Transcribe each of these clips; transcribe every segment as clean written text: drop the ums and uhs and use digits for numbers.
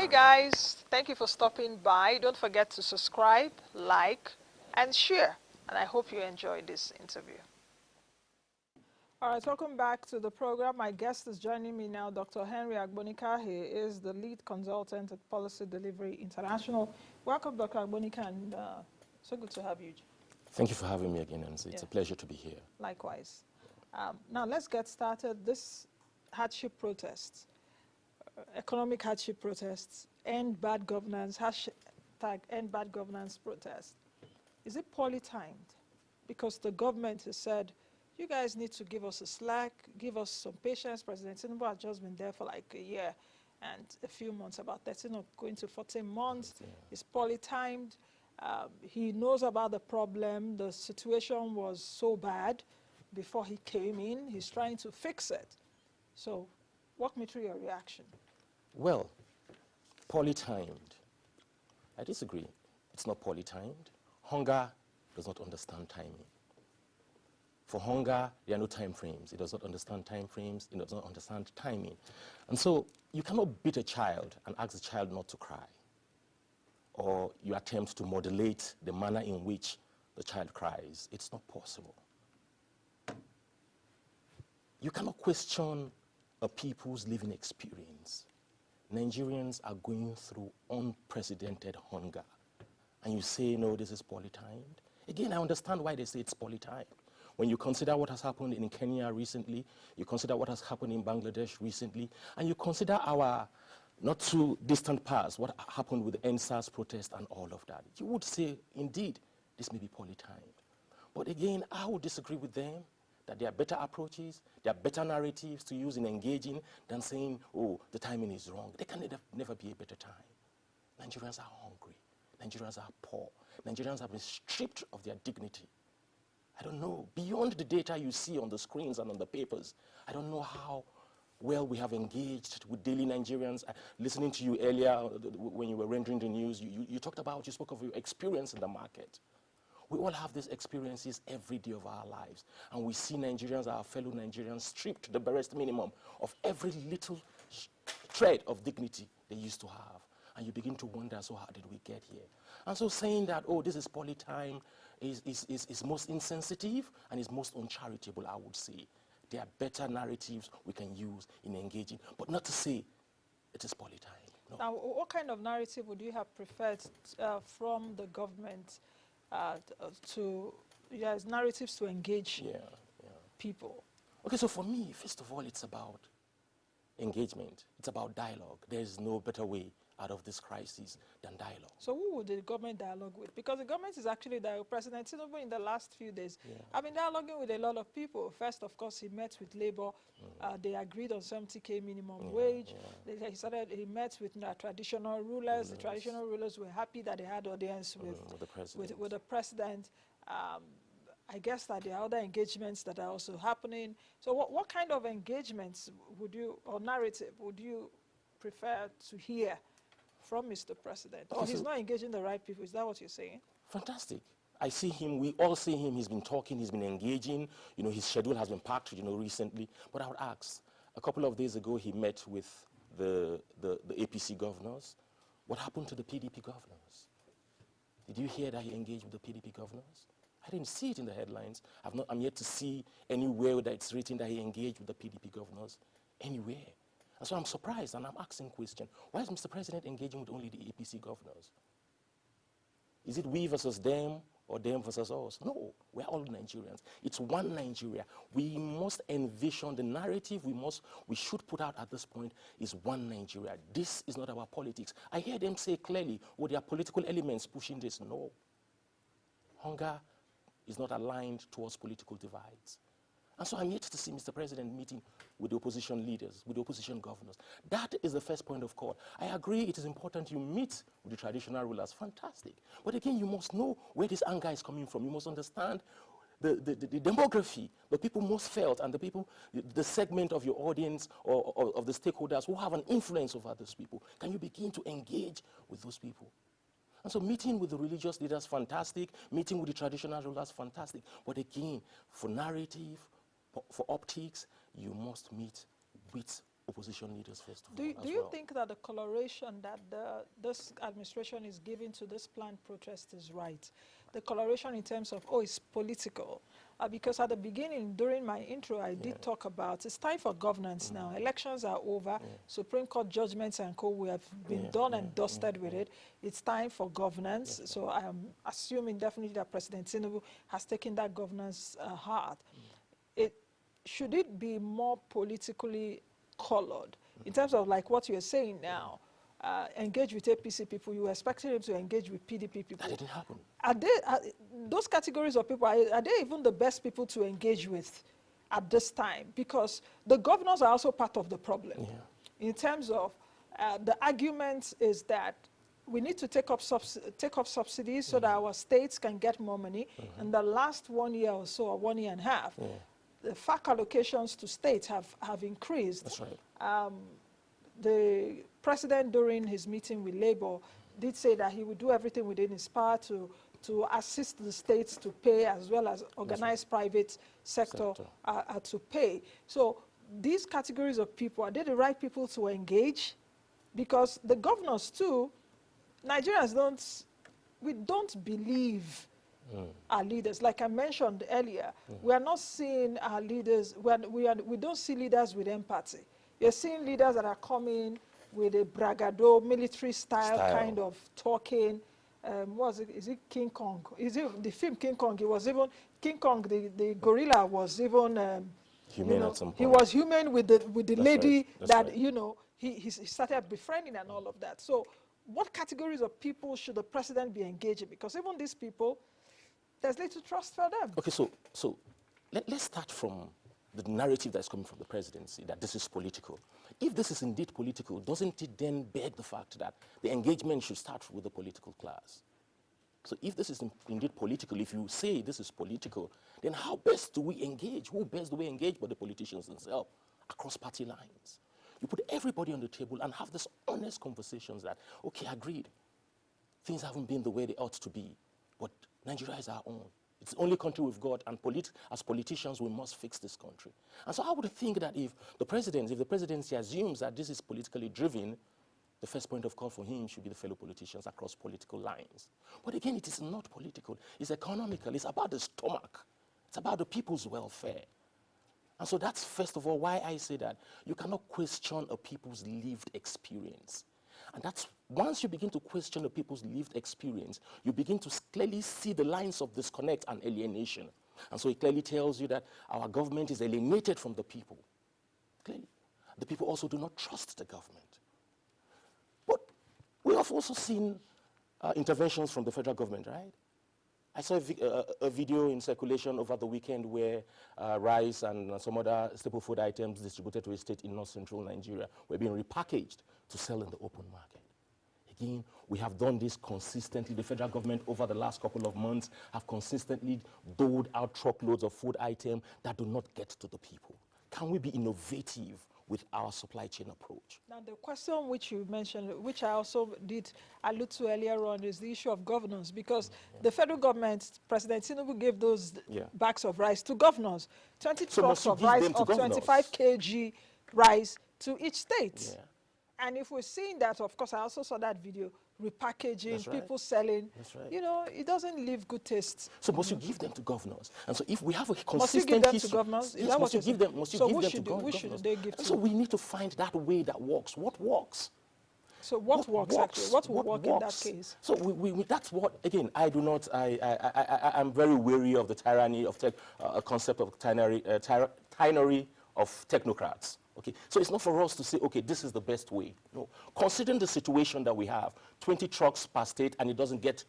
Hey guys, thank you for stopping by. Don't forget to subscribe, like, and share. And I hope you enjoyed this interview. All right, welcome back to the program. My guest is joining me now, Dr. Henry Agbonika. He is the lead consultant at Policy Delivery International. Welcome, Dr. Agbonika, and so good to have you. Thank you for having me again, and it's a pleasure to be here. Likewise. Now let's get started. This hardship protests, economic hardship protests, end bad governance, hashtag end bad governance protest. Is it poorly timed? Because the government has said, you guys need to give us a slack, give us some patience. President Tinubu has just been there for like a year and a few months, about 13 or going to 14 months. Yeah. It's poorly timed. He knows about the problem. The situation was so bad before he came in. He's trying to fix it. So walk me through your reaction. Well, poorly timed. I disagree. It's not poorly timed. Hunger does not understand timing. For hunger, there are no time frames. It does not understand time frames. It does not understand timing. And so you cannot beat a child and ask the child not to cry, or you attempt to modulate the manner in which the child cries. It's not possible. You cannot question a people's living experience. Nigerians are going through unprecedented hunger. And you say, no, this is poorly timed. Again, I understand why they say it's poorly timed. When you consider what has happened in Kenya recently, you consider what has happened in Bangladesh recently, and you consider our not too distant past, what happened with the NSAS protest and all of that, you would say, indeed, this may be poorly timed. But again, I would disagree with them that there are better approaches, there are better narratives to use in engaging than saying, oh, the timing is wrong. There can never be a better time. Nigerians are hungry. Nigerians are poor. Nigerians have been stripped of their dignity. I don't know, beyond the data you see on the screens and on the papers, I don't know how well we have engaged with daily Nigerians. Listening to you earlier when you were rendering the news, you talked about, you spoke of your experience in the market. We all have these experiences every day of our lives, and we see Nigerians, our fellow Nigerians, stripped to the barest minimum of every little thread of dignity they used to have. And you begin to wonder, so how did we get here? And so saying that, oh, this is poorly timed is most insensitive and is most uncharitable, I would say. There are better narratives we can use in engaging, but not to say it is poorly timed. No. Now, what kind of narrative would you have preferred from the government narratives to engage people? Okay, so for me, first of all, it's about engagement. It's about dialogue. There's no better way out of this crisis than dialogue. So who would the government dialogue with? Because the government is actually, President Tinubu in the last few days, I've been dialoguing with a lot of people. First, of course, he met with Labour. They agreed on 70K minimum wage. He met with traditional rulers. The traditional rulers were happy that they had audience with the president. I guess that there are other engagements that are also happening. So what kind of engagements would you, or narrative, would you prefer to hear from Mr. President? Or he's not engaging the right people, is that what you're saying? Fantastic. I see him, we all see him, he's been talking, he's been engaging, you know, his schedule has been packed, you know, recently. But I would ask, a couple of days ago he met with the APC governors. What happened to the PDP governors? Did you hear that he engaged with the PDP governors? I didn't see it in the headlines. I'm yet to see anywhere that it's written that he engaged with the PDP governors, anywhere. And so I'm surprised, and I'm asking question, why is Mr. President engaging with only the APC governors? Is it we versus them, or them versus us? No, we're all Nigerians. It's one Nigeria. We must envision the narrative we should put out at this point is one Nigeria. This is not our politics. I hear them say clearly, oh, there are political elements pushing this. No. Hunger is not aligned towards political divides. And so I'm yet to see Mr. President meeting with the opposition leaders, with the opposition governors. That is the first point of call. I agree it is important you meet with the traditional rulers. Fantastic. But again, you must know where this anger is coming from. You must understand the demography, the people most felt, and the people, the segment of your audience or of the stakeholders who have an influence over those people. Can you begin to engage with those people? And so meeting with the religious leaders, fantastic. Meeting with the traditional rulers, fantastic. But again, for narrative, for optics, you must meet with opposition leaders first of Do all. you, as do you well. think that the coloration that this administration is giving to this planned protest is right? The coloration in terms of, oh, it's political. Because at the beginning, during my intro, I did talk about it's time for governance now. Elections are over. Supreme Court judgments and co, we have been done and dusted with it. It's time for governance. Yes, so I am assuming definitely that President Tinubu has taken that governance hard. Should it be more politically colored in terms of like what you're saying now? Engage with APC people, you were expecting them to engage with PDP people. That didn't happen. Those categories of people, are they even the best people to engage with at this time? Because the governors are also part of the problem. Yeah. In terms of the argument is that we need to take off subsidies so that our states can get more money. In the last 1 year or so, or 1 year and a half, the FAC allocations to states have increased. That's right. The president, during his meeting with Labour, did say that he would do everything within his power to assist the states to pay, as well as organized private sector. To pay. So these categories of people, are they the right people to engage? Because the governors too, Nigerians don't believe our leaders. Like I mentioned earlier, we are not seeing our leaders, we don't see leaders with empathy. You're seeing leaders that are coming with a bragado, military style kind of talking. Is it King Kong? Is it the film King Kong? It was even, King Kong, the gorilla was even, Human at some point. he was human with the lady that, right. He started befriending and all of that. So what categories of people should the president be engaging? Because even these people, there's little trust for them. Okay, so let's start from the narrative that's coming from the presidency, that this is political. If this is indeed political, doesn't it then beg the fact that the engagement should start with the political class? So if this is indeed political, if you say this is political, then how best do we engage? Who best do we engage but the politicians themselves across party lines? You put everybody on the table and have this honest conversations that, okay, agreed, things haven't been the way they ought to be, but Nigeria is our own. It's the only country we've got, and as politicians, we must fix this country. And so I would think that if the presidency assumes that this is politically driven, the first point of call for him should be the fellow politicians across political lines. But again, it is not political. It's economical. It's about the stomach. It's about the people's welfare. And so that's, first of all, why I say that you cannot question a people's lived experience. And that's, once you begin to question the people's lived experience, you begin to clearly see the lines of disconnect and alienation. And so it clearly tells you that our government is alienated from the people. Clearly. The people also do not trust the government. But we have also seen interventions from the federal government, right? I saw a video in circulation over the weekend where rice and some other staple food items distributed to a state in north-central Nigeria were being repackaged to sell in the open market. Again, we have done this consistently. The federal government over the last couple of months have consistently doled out truckloads of food items that do not get to the people. Can we be innovative with our supply chain approach? Now, the question which you mentioned, which I also did allude to earlier on, is the issue of governance, because the federal government, President Tinubu gave those bags of rice to governors, 20 trucks of rice of 25 kg rice to each state. Yeah. And if we're seeing that, of course, I also saw that video, repackaging, people selling, it doesn't leave good taste. So must you give them to governors? And so if we have a consistent must you give them to governors? Yes, must you give them to governors? Who should they give to? So we need to find that way that works. What works? So what works actually? What will work in that case? So that's what, again, I do not, I'm very wary of the tyranny of concept of tyranny of technocrats. Okay, so it's not for us to say, okay, this is the best way. No, considering the situation that we have, 20 trucks per state and it doesn't get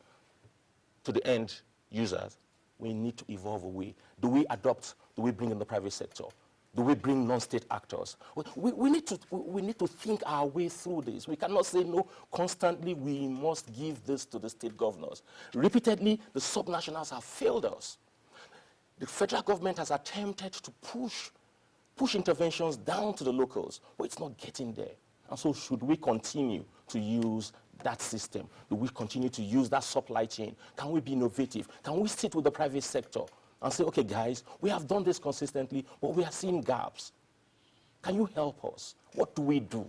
to the end users, we need to evolve a way. Do we bring in the private sector? Do we bring non-state actors? We need to think our way through this. We cannot say no constantly. We must give this to the state governors. Repeatedly, the subnationals have failed us. The federal government has attempted to push interventions down to the locals, but it's not getting there. And so should we continue to use that system? Do we continue to use that supply chain? Can we be innovative? Can we sit with the private sector and say, okay, guys, we have done this consistently, but we are seeing gaps. Can you help us? What do we do?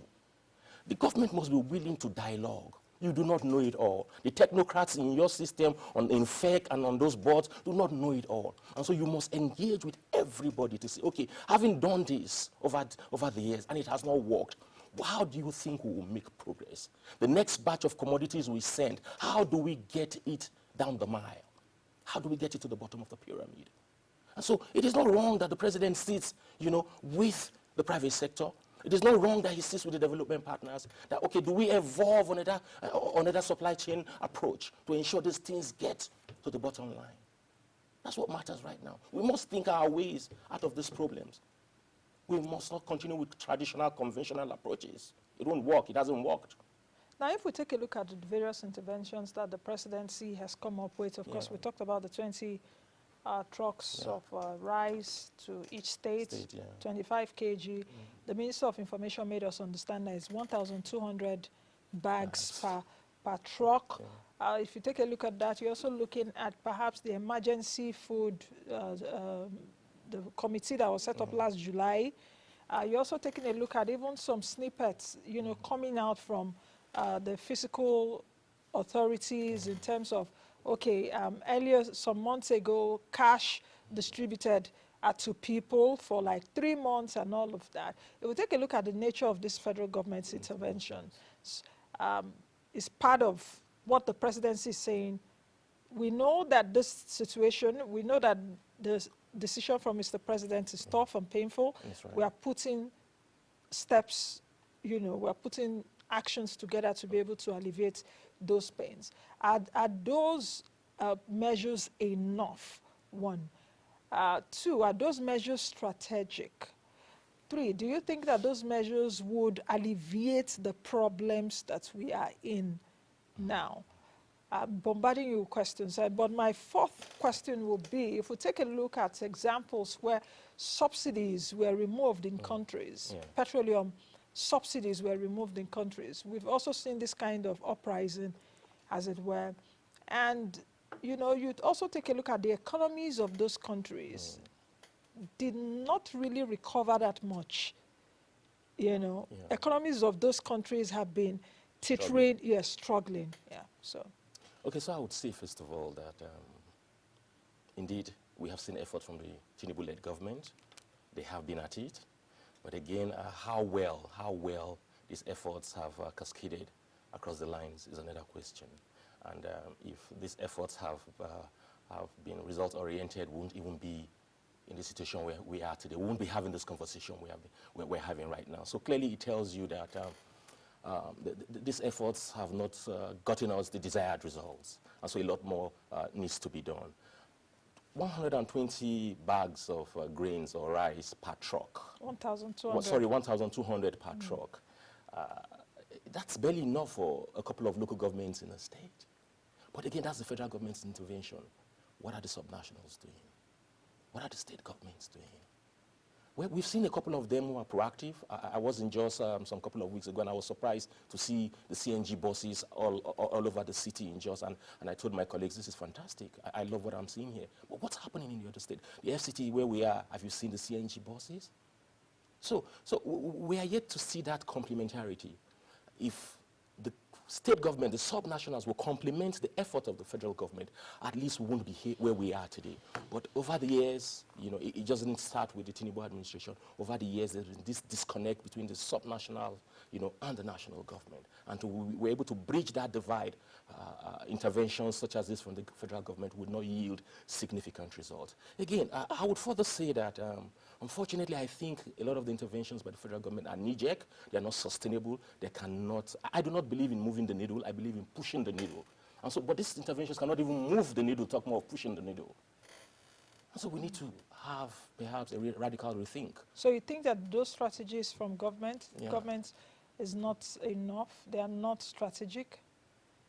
The government must be willing to dialogue. You do not know it all. The technocrats in your system, in FEC and on those boards, do not know it all. And so you must engage with everybody to say, okay, having done this over the years and it has not worked, how do you think we will make progress? The next batch of commodities we send, how do we get it down the mile? How do we get it to the bottom of the pyramid? And so it is not wrong that the president sits, with the private sector. It is not wrong that he sits with the development partners. That, okay, do we evolve another supply chain approach to ensure these things get to the bottom line? That's what matters right now. We must think our ways out of these problems. We must not continue with traditional, conventional approaches. It won't work. It hasn't worked. Now, if we take a look at the various interventions that the presidency has come up with, of course, we talked about the 20 trucks of rice to each state 25 kg. The Minister of Information made us understand that it's 1,200 bags per truck. If you take a look at that, you're also looking at perhaps the emergency food, the committee that was set up last July. You're also taking a look at even some snippets, coming out from the fiscal authorities in terms of, okay, earlier, some months ago, cash distributed to people for like 3 months and all of that. If we take a look at the nature of this federal government's intervention, it's part of what the presidency is saying. We know that this situation, we know that the decision from Mr. President is tough and painful. Right. We are putting steps, we are putting actions together to be able to alleviate those pains. Are those measures enough? 1. 2, are those measures strategic? 3, do you think that those measures would alleviate the problems that we are in now? I'm bombarding you with questions, but my 4th question will be, if we take a look at examples where subsidies were removed in countries, petroleum subsidies were removed in countries. We've also seen this kind of uprising, as it were. And, you'd also take a look at the economies of those countries. Did not really recover that much. Economies of those countries have been teetering, struggling. So. Okay, so I would say, first of all, that indeed, we have seen effort from the Tinubu-led government. They have been at it. But again, how well these efforts have cascaded across the lines is another question. And if these efforts have been result-oriented, we won't even be in the situation where we are today. We won't be having this conversation we're having right now. So clearly it tells you that these efforts have not gotten us the desired results. And so a lot more needs to be done. 120 bags of grains or rice per truck. 1,200. Sorry, 1,200 per truck. That's barely enough for a couple of local governments in a state. But again, that's the federal government's intervention. What are the subnationals doing? What are the state governments doing? Well, we've seen a couple of them who are proactive. I was in Jos some couple of weeks ago, and I was surprised to see the CNG buses all over the city in Jos. And I told my colleagues, this is fantastic. I love what I'm seeing here. But what's happening in the other state? The FCT where we are, have you seen the CNG buses? So we are yet to see that complementarity. If the state government, the subnationals will complement the effort of the federal government, at least we won't be here where we are today. But over the years, it doesn't start with the Tinubu administration. Over the years, there's been this disconnect between the subnational, and the national government. And we're able to bridge that divide. Interventions such as this from the federal government would not yield significant results. Again, I would further say that, unfortunately, I think a lot of the interventions by the federal government are knee-jerk. They're not sustainable. They cannot. I do not believe in moving the needle. I believe in pushing the needle. And so, but these interventions cannot even move the needle, talk more of pushing the needle. And so we need to have perhaps a radical rethink. So you think that those strategies from government is not enough? They are not strategic?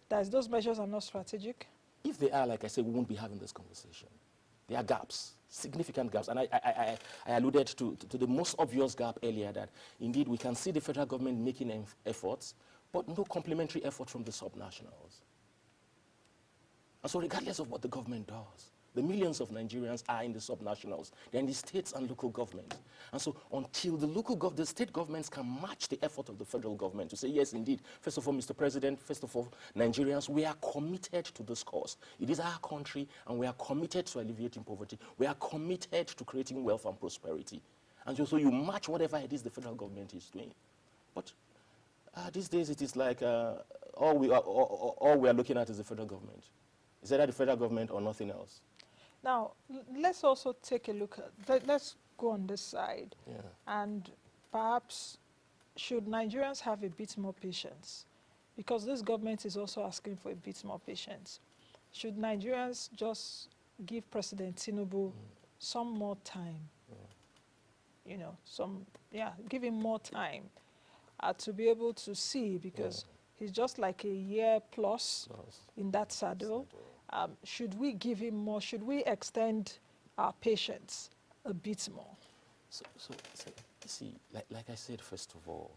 That those measures are not strategic? If they are, like I said, we won't be having this conversation. There are gaps, significant gaps. And I alluded to the most obvious gap earlier, that indeed we can see the federal government making efforts, but no complementary effort from the subnationals. And so regardless of what the government does, The millions of Nigerians are in the subnationals. They're in the states and local governments. And so until the state governments can match the effort of the federal government to say, yes, indeed, first of all, Mr. President, first of all, Nigerians, we are committed to this cause. It is our country, and we are committed to alleviating poverty. We are committed to creating wealth and prosperity. And so you match whatever it is the federal government is doing. But these days, it is like all we are looking at is the federal government. Is either the federal government or nothing else. Now, let's also take a look at, let's go on this side. Yeah. And perhaps, should Nigerians have a bit more patience? Because this government is also asking for a bit more patience. Should Nigerians just give President Tinubu some more time? You know, give him more time to be able to see, because he's just like a year plus in that saddle. Should we give him more? Should we extend our patience a bit more? So see, like I said, first of all,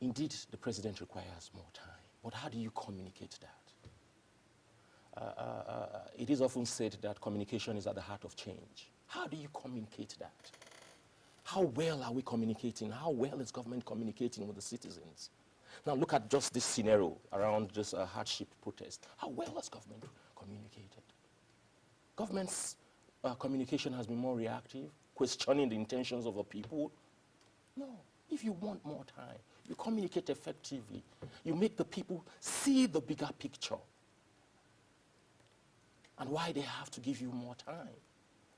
indeed, the president requires more time. But how do you communicate that? It is often said that communication is at the heart of change. How do you communicate that? How well are we communicating? How well is government communicating with the citizens? Now look at just this scenario around this hardship protest. How well has government communicated? Government's communication has been more reactive, questioning the intentions of the people. No, if you want more time, you communicate effectively. You make the people see the bigger picture and why they have to give you more time.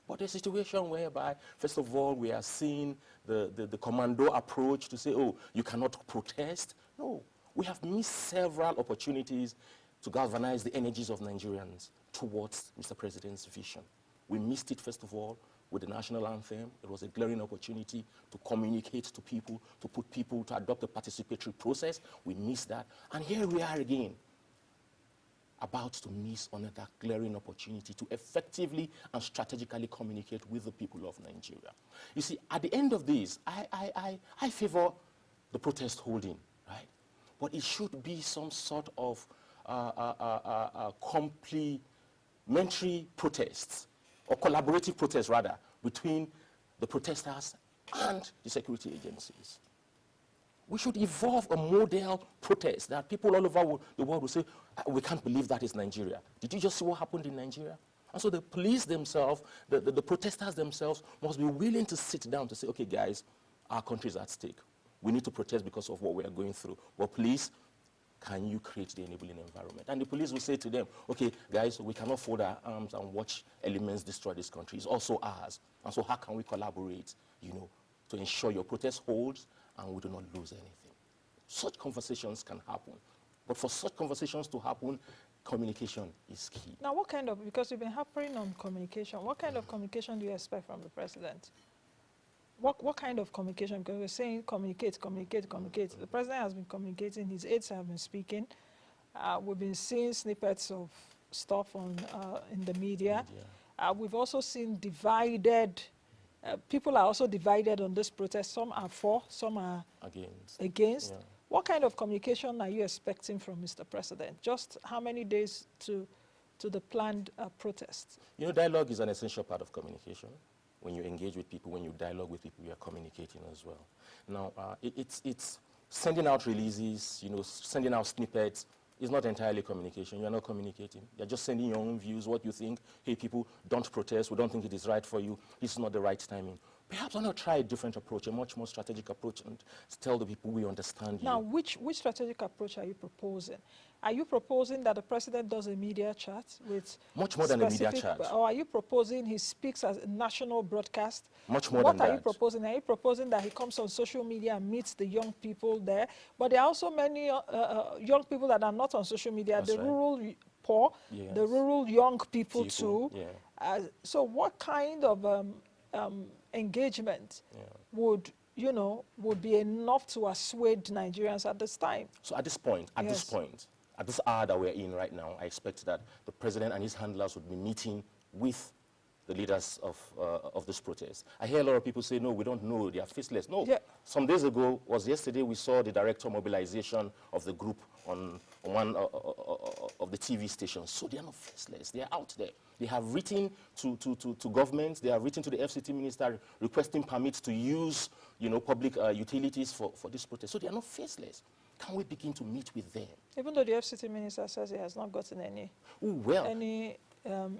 But a situation whereby, first of all, we are seeing the commando approach to say, oh, you cannot protest. No, we have missed several opportunities to galvanize the energies of Nigerians towards Mr. President's vision. We missed it, first of all, with the national anthem. It was a glaring opportunity to communicate to people, to put people to adopt a participatory process. We missed that. And here we are again, about to miss another glaring opportunity to effectively and strategically communicate with the people of Nigeria. You see, at the end of this, I favor the protest holding, right? But it should be some sort of complementary protests, or collaborative protests rather, between the protesters and the security agencies. We should evolve a model protest that people all over the world will say, we can't believe that is Nigeria. Did you just see what happened in Nigeria? And so the police themselves, the protesters themselves must be willing to sit down to say, okay, guys, our country is at stake. We need to protest because of what we are going through. But please, can you create the enabling environment? And the police will say to them, okay, guys, we cannot fold our arms and watch elements destroy this country. It's also ours. And so how can we collaborate, to ensure your protest holds and we do not lose anything? Such conversations can happen. But for such conversations to happen, communication is key. Now, what kind of, because you've been harping on communication, what kind of communication do you expect from the president? What kind of communication? Because we're saying communicate. The president has been communicating, his aides have been speaking. We've been seeing snippets of stuff in the media. We've also seen divided, people are also divided on this protest. Some are for, some are against. Yeah. What kind of communication are you expecting from Mr. President? Just how many days to the planned protest? Dialogue is an essential part of communication. When you engage with people, when you dialogue with people, you are communicating as well. Now, it's sending out releases, sending out snippets is not entirely communication. You are not communicating. You're just sending your own views, what you think. Hey, people, don't protest. We don't think it is right for you. This is not the right timing. Perhaps why not try a different approach, a much more strategic approach, and tell the people we understand you. Now, which strategic approach are you proposing? Are you proposing that the president does a media chat with much more than a media chat? Or are you proposing he speaks as a national broadcast? Much more than that. What are you proposing? Are you proposing that he comes on social media and meets the young people there? But there are also many young people that are not on social media. That's the rural poor, the rural young people too. Yeah. So what kind of engagement would be enough to assuage Nigerians at this time? So at this point, at this hour that we're in right now, I expect that the president and his handlers would be meeting with the leaders of this protest. I hear a lot of people say, no, we don't know, they are faceless. No, Yeah. some days ago, was yesterday, we saw the director mobilization of the group on one of the TV stations. So they are not faceless, they are out there. They have written to government, they have written to the FCT minister requesting permits to use, public utilities for this protest. So they are not faceless. Can we begin to meet with them? Even though the FCT minister says he has not gotten any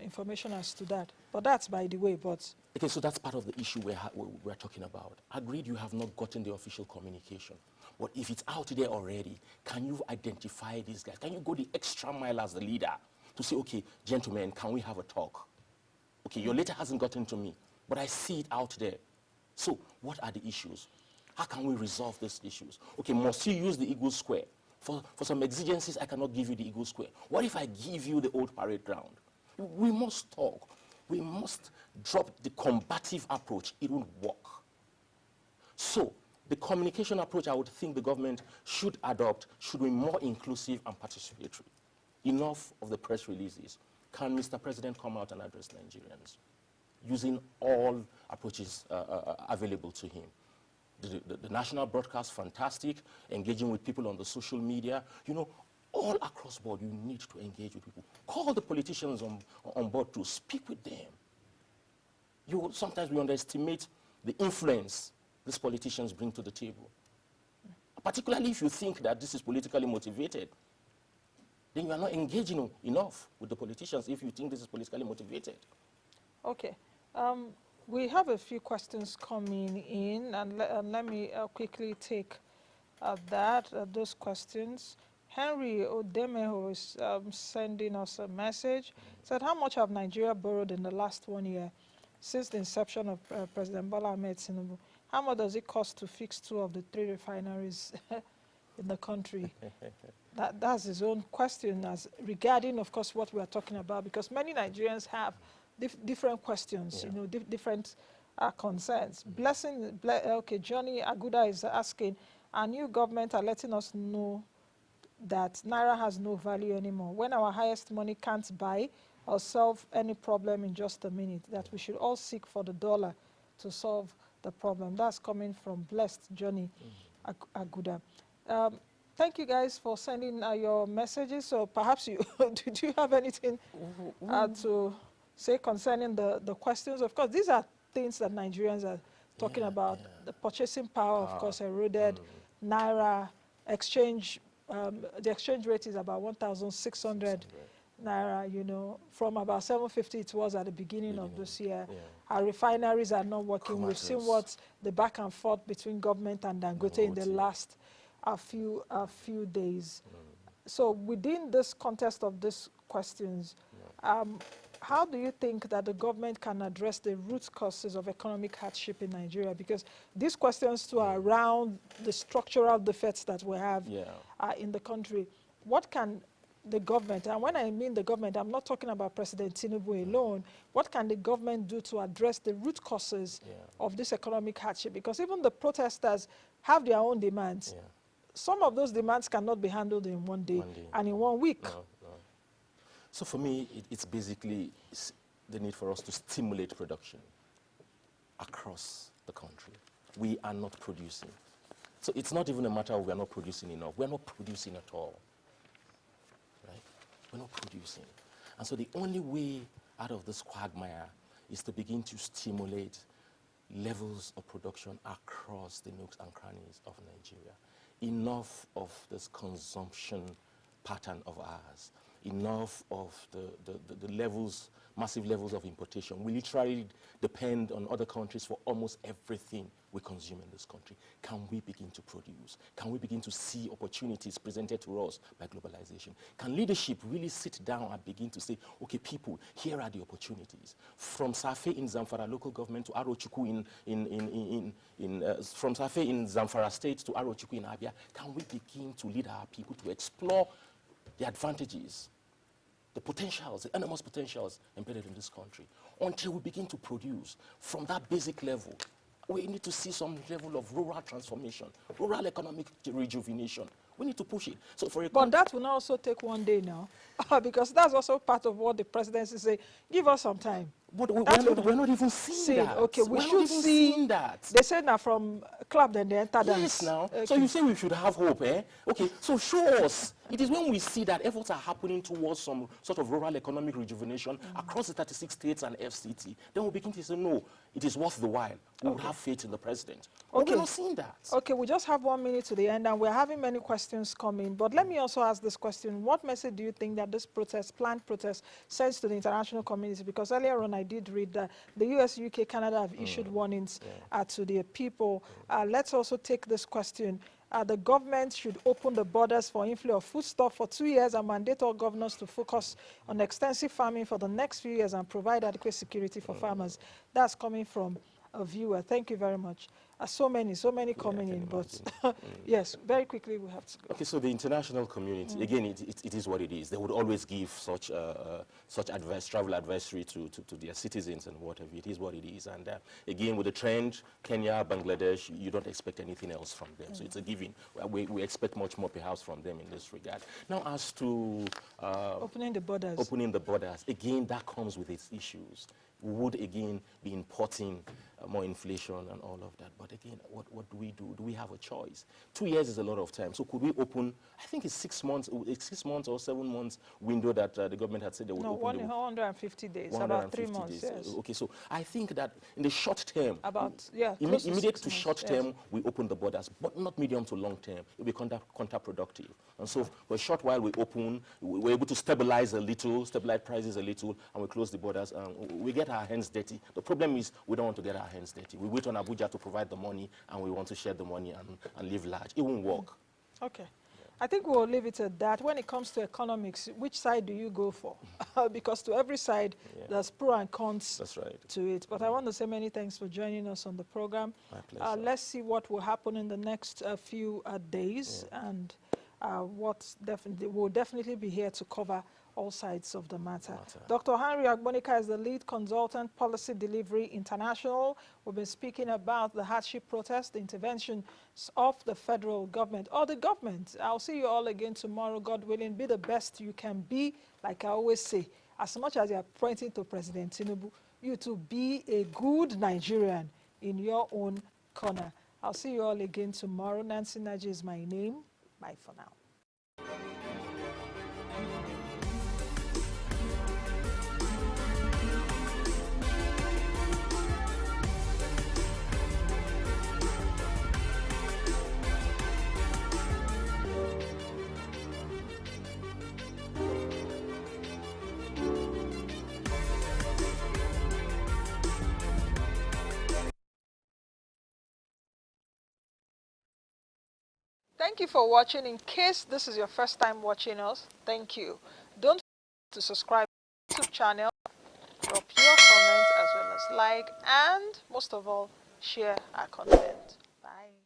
information as to that. But that's by the way, but... Okay, so that's part of the issue we're talking about. Agreed, you have not gotten the official communication. But if it's out there already, can you identify these guys? Can you go the extra mile as the leader to say, okay, gentlemen, can we have a talk? Okay, your letter hasn't gotten to me, but I see it out there. So what are the issues? How can we resolve these issues? Okay, must you use the Eagle Square? For some exigencies, I cannot give you the Eagle Square. What if I give you the old parade ground? We must talk. We must drop the combative approach. It won't work. So the communication approach I would think the government should adopt should be more inclusive and participatory. Enough of the press releases. Can Mr. President come out and address Nigerians using all approaches available to him? The national broadcast, fantastic. Engaging with people on the social media. All across board, you need to engage with people. Call the politicians on board to speak with them. Sometimes we underestimate the influence these politicians bring to the table. Particularly if you think that this is politically motivated, then you are not engaging enough with the politicians if you think this is politically motivated. Okay. We have a few questions coming in, and let me quickly take those questions. Henry Odemeho is sending us a message. Said, how much have Nigeria borrowed in the last 1 year since the inception of President Bola Ahmed Tinubu? How much does it cost to fix 2 of the 3 refineries in the country? That's his own question regarding, of course, what we are talking about, because many Nigerians have different questions, different concerns. Okay, Johnny Aguda is asking, our new government are letting us know that Naira has no value anymore. When our highest money can't buy or solve any problem in just a minute, that we should all seek for the dollar to solve the problem. That's coming from Blessed Johnny Aguda. Thank you guys for sending your messages. So perhaps do you have anything to say concerning the questions? Of course, these are things that Nigerians are talking about. Yeah. The purchasing power, of course, eroded. Naira exchange, the exchange rate is about 1,600 Naira, from about 750 it was at the beginning of this year. Yeah. Our refineries are not working. We've seen what the back and forth between government and Dangote in the last few days. So within this context of these questions, how do you think that the government can address the root causes of economic hardship in Nigeria? Because these questions too are around the structural defects that we have in the country. What can the government, and when I mean the government, I'm not talking about President Tinubu alone, what can the government do to address the root causes of this economic hardship? Because even the protesters have their own demands. Some of those demands cannot be handled in one day and in 1 week. No. So for me, it's basically the need for us to stimulate production across the country. We are not producing. So it's not even a matter of we are not producing enough. We're not producing at all. Right? We're not producing. And so the only way out of this quagmire is to begin to stimulate levels of production across the nooks and crannies of Nigeria. Enough of this consumption pattern of ours. Enough of the levels, massive levels of importation. We literally depend on other countries for almost everything we consume in this country. Can we begin to produce? Can we begin to see opportunities presented to us by globalization? Can leadership really sit down and begin to say, okay, people, here are the opportunities. From Safe in Zamfara local government to Arochukwu from Safe in Zamfara state to Arochukwu in Abia, can we begin to lead our people to explore the advantages, the potentials, the enormous potentials embedded in this country, until we begin to produce from that basic level. We need to see some level of rural transformation, rural economic rejuvenation. We need to push it. So but that will not also take 1 day now, because that's also part of what the presidency say. Give us some time. But That we're not even seeing that. Okay, we we're should not even see seeing that. They said now from club, then they enter dance. Yes, now. Okay. So you say we should have hope, eh? Okay, so show us. It is when we see that efforts are happening towards some sort of rural economic rejuvenation across the 36 states and FCT, then we begin to say, no, it is worth the while. We will have faith in the president. But we're not seeing that. Okay, we just have 1 minute to the end, and we're having many questions coming. But let me also ask this question. What message do you think that this protest, planned protest, sends to the international community? Because earlier on I did read that the US, UK, Canada have issued warnings to the people. Let's also take this question. The government should open the borders for inflow of foodstuff for 2 years and mandate all governors to focus on extensive farming for the next few years and provide adequate security for farmers. That's coming from a viewer. Thank you very much. So many coming in, but yes, very quickly we have to go. Okay, so the international community, again, it is what it is. They would always give such travel advisory to their citizens and whatever. It is what it is. And again, with the trend, Kenya, Bangladesh, you don't expect anything else from them. So it's a giving. We expect much more perhaps from them in this regard. Now, as to opening the borders. Opening the borders, again, that comes with its issues. We would again be importing more inflation and all of that. But again, what do we do? Do we have a choice? 2 years is a lot of time. So could we open, I think it's 6 months, or 7 months window that the government had said they would open. No, 150 days, about 3 months, days. Yes. Okay, so I think that in the short term, immediate to short term, we open the borders, but not medium to long term. It will be counterproductive. And so for a short while we open, we're able to stabilize prices a little, and we close the borders, and we get our hands dirty. The problem is we don't want to get our hands dirty. We wait on Abuja to provide the money, and we want to share the money and live large. It won't work. Okay. I think we'll leave it at that. When it comes to economics, which side do you go for? Because to every side, there's pro and cons to it. But I want to say many thanks for joining us on the program. My pleasure. Let's see what will happen in the next few days, and we'll definitely be here to cover all sides of the matter. Dr. Henry Agbonika is the lead consultant, Policy Delivery International. We've been speaking about the hardship protest, the interventions of the federal government or the government. I'll see you all again tomorrow, God willing. Be the best you can be, like I always say. As much as you're pointing to President Tinubu, you to be a good Nigerian in your own corner. I'll see you all again tomorrow. Nancy Naji is my name. Bye for now. Thank you for watching. In case this is your first time watching us, thank you. Don't forget to subscribe to the YouTube channel, drop your comments as well as like, and most of all, share our content. Bye.